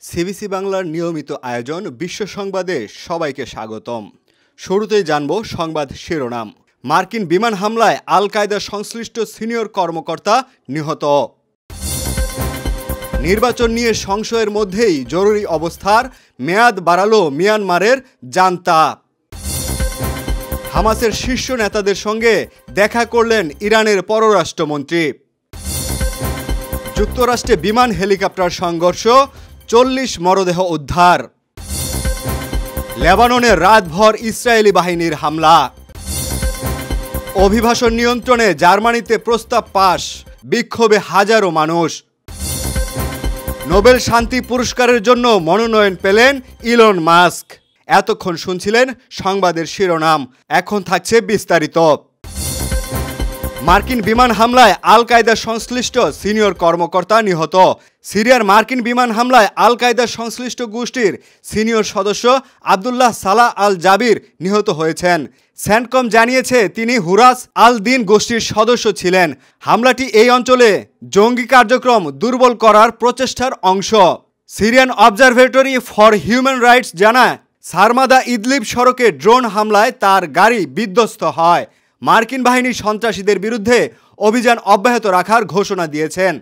CBC বাংলার নিয়মিত আয়োজন বিশ্ব সংবাদে সবাইকে স্বাগতম। শুরুতেই জানব সংবাদ শিরোনাম। মার্কিন বিমান হামলায় আল কায়দা সংশ্লিষ্ট সিনিয়র কর্মকর্তা নিহত। নির্বাচন নিয়ে সংশয়ের মধ্যেই জরুরি অবস্থার মেয়াদ বাড়ালো মিয়ানমারের জান্তা। হামাসের শীর্ষ নেতাদের সঙ্গে দেখা করলেন ইরানের পররাষ্ট্রমন্ত্রী। যুক্তরাষ্ট্রে বিমান হেলিকপ্টার সংঘর্ষ, 40 মরদেহ উদ্ধার। লেবাননে রাতভর ইসরায়েলি বাহিনীর হামলা। অভিবাসন নিয়ন্ত্রণে জার্মানিতে প্রস্তাব পাস, বিক্ষোভে হাজারো মানুষ। নোবেল শান্তি পুরস্কারের জন্য মনোনয়ন পেলেন ইলন মাস্ক। এতক্ষণ শুনছিলেন সংবাদের শিরোনাম, এখন থাকছে বিস্তারিত। মার্কিন বিমান হামলায় আল কায়দা সংশ্লিষ্ট সিনিয়র কর্মকর্তা নিহত। সিরিয়ার মার্কিন বিমান হামলায় আল কায়দা সংশ্লিষ্ট গোষ্ঠীর সিনিয়র সদস্য আবদুল্লাহ সালাহ আল জাবির নিহত হয়েছেন। সেন্টকম জানিয়েছে তিনি হুরাস আল দিন গোষ্ঠীর সদস্য ছিলেন। হামলাটি এই অঞ্চলে জঙ্গি কার্যক্রম দুর্বল করার প্রচেষ্টার অংশ। Syrian observatory for human rights জানায়, সারমাদা ইদলিব সড়কে ড্রোন হামলায় তার গাড়ি বিধ্বস্ত হয়। মার্কিন বাহিনী সন্ত্রাসীদের বিরুদ্ধে অভিযান অব্যাহত রাখার ঘোষণা দিয়েছেন।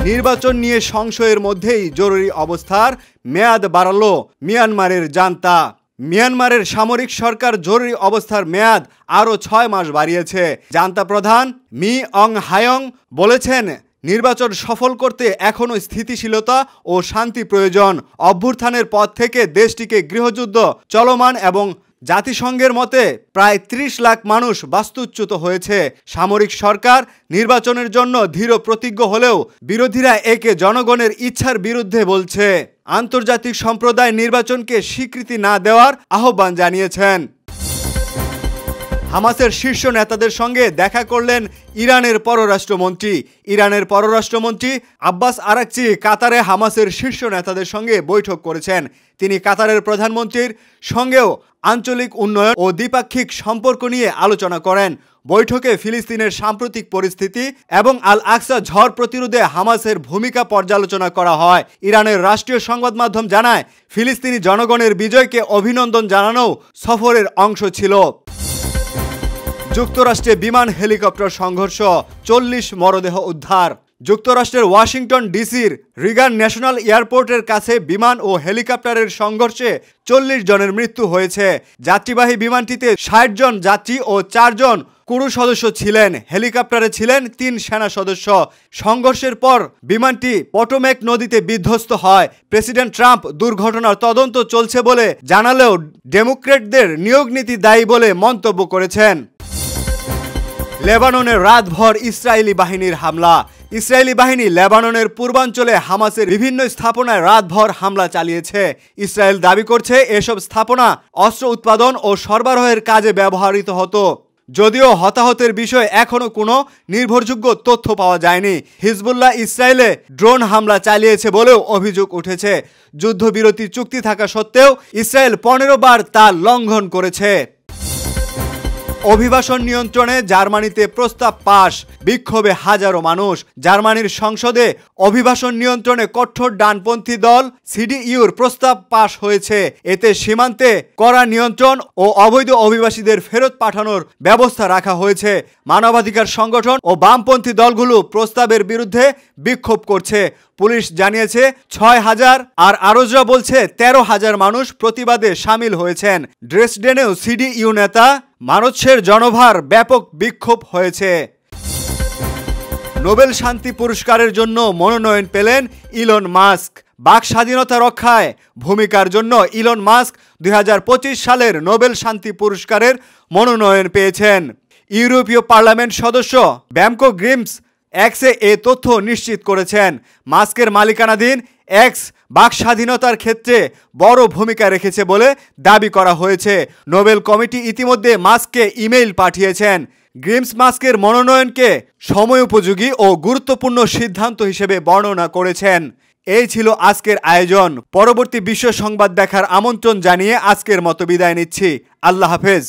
নির্বাচন নিয়ে সংশয়ের মধ্যেই জরুরি অবস্থার মেয়াদ বাড়ালো মিয়ানমারের জান্তা। মিয়ানমারের সামরিক সরকার জরুরি অবস্থার মেয়াদ আরও 6 মাস বাড়িয়েছে। জান্তা প্রধান মি অং হায়ং বলেছেন, নির্বাচন সফল করতে এখনও স্থিতিশীলতা ও শান্তি প্রয়োজন। অভ্যুত্থানের পর থেকে দেশটিকে গৃহযুদ্ধ চলমান এবং জাতিসংঘের মতে প্রায় 30 লাখ মানুষ বাস্তুচ্যুত হয়েছে। সামরিক সরকার নির্বাচনের জন্য দৃঢ় প্রতিজ্ঞ হলেও বিরোধীরা একে জনগণের ইচ্ছার বিরুদ্ধে বলছে। আন্তর্জাতিক সম্প্রদায় নির্বাচনকে স্বীকৃতি না দেওয়ার আহ্বান জানিয়েছেন। হামাসের শীর্ষ নেতাদের সঙ্গে দেখা করলেন ইরানের পররাষ্ট্রমন্ত্রী। ইরানের পররাষ্ট্রমন্ত্রী আব্বাস আরাকচি কাতারে হামাসের শীর্ষ নেতাদের সঙ্গে বৈঠক করেছেন। তিনি কাতারের প্রধানমন্ত্রীর সঙ্গেও আঞ্চলিক উন্নয়ন ও দ্বিপাক্ষিক সম্পর্ক নিয়ে আলোচনা করেন। বৈঠকে ফিলিস্তিনের সাম্প্রতিক পরিস্থিতি এবং আল আকসা ঝড় প্রতিরোধে হামাসের ভূমিকা পর্যালোচনা করা হয়। ইরানের রাষ্ট্রীয় সংবাদ মাধ্যম জানায়, ফিলিস্তিনি জনগণের বিজয়কে অভিনন্দন জানানোও সফরের অংশ ছিল। যুক্তরাষ্ট্রে বিমান হেলিকপ্টার সংঘর্ষ, 40 মরদেহ উদ্ধার। যুক্তরাষ্ট্রের ওয়াশিংটন ডিসির রিগান ন্যাশনাল এয়ারপোর্টের কাছে বিমান ও হেলিকপ্টারের সংঘর্ষে 40 জনের মৃত্যু হয়েছে। যাত্রীবাহী বিমানটিতে 60 জন যাত্রী ও 4 জন ক্রু সদস্য ছিলেন। হেলিকপ্টারে ছিলেন 3 সেনা সদস্য। সংঘর্ষের পর বিমানটি পটোম্যাক নদীতে বিধ্বস্ত হয়। প্রেসিডেন্ট ট্রাম্প দুর্ঘটনার তদন্ত চলছে বলে জানালেও ডেমোক্র্যাটদের নিয়োগ নীতি দায়ী বলে মন্তব্য করেছেন। লেবাননে রাতভর ইসরায়েলি বাহিনীর হামলা। ইসরায়েলি বাহিনী লেবাননের পূর্বাঞ্চলে হামাসের বিভিন্ন স্থাপনায় রাতভর হামলা চালিয়েছে। ইসরায়েল দাবি করছে এসব স্থাপনা অস্ত্র উৎপাদন ও সরবরাহের কাজে ব্যবহৃত হতো। যদিও হতাহতের বিষয়ে এখনও কোনো নির্ভরযোগ্য তথ্য পাওয়া যায়নি। হিজবুল্লাহ ইসরায়েলে ড্রোন হামলা চালিয়েছে বলেও অভিযোগ উঠেছে। যুদ্ধবিরতি চুক্তি থাকা সত্ত্বেও ইসরায়েল 15 বার তা লঙ্ঘন করেছে। অভিবাসন নিয়ন্ত্রণে জার্মানিতে প্রস্তাব পাস, বিক্ষোভে হাজারো মানুষ। জার্মানির সংসদে অভিবাসন নিয়ন্ত্রণে কঠোর ডানপন্থী দল সিডিইউর প্রস্তাব পাস হয়েছে। এতে সীমান্তে কড়া নিয়ন্ত্রণ ও অবৈধ অভিবাসীদের ফেরত পাঠানোর ব্যবস্থা রাখা হয়েছে। মানবাধিকার সংগঠন ও বামপন্থী দলগুলো প্রস্তাবের বিরুদ্ধে বিক্ষোভ করছে। পুলিশ জানিয়েছে 6,000 আর আরজরা বলছে 13,000 মানুষ প্রতিবাদে সামিল হয়েছেন। ড্রেসডেনেও সিডিইউ নেতা মারৎসের জনভার ব্যাপক বিক্ষোভ হয়েছে। নোবেল শান্তি পুরস্কারের জন্য মনোনয়ন পেলেন ইলন মাস্ক। বাক স্বাধীনতা রক্ষায় ভূমিকার জন্য ইলন মাস্ক 2025 সালের নোবেল শান্তি পুরস্কারের মনোনয়ন পেয়েছেন। ইউরোপীয় পার্লামেন্ট সদস্য ব্যামকো গ্রিমস এক্সে এ তথ্য নিশ্চিত করেছেন। মাস্কের মালিকানাধীন এক্স বাক স্বাধীনতার ক্ষেত্রে বড় ভূমিকা রেখেছে বলে দাবি করা হয়েছে। নোবেল কমিটি ইতিমধ্যে মাস্ককে ইমেইল পাঠিয়েছেন। গ্রিমস মাস্কের মনোনয়নকে সময়োপযোগী ও গুরুত্বপূর্ণ সিদ্ধান্ত হিসেবে বর্ণনা করেছেন। এই ছিল আজকের আয়োজন। পরবর্তী বিশ্ব সংবাদ দেখার আমন্ত্রণ জানিয়ে আজকের মতো বিদায় নিচ্ছি। আল্লাহ হাফেজ।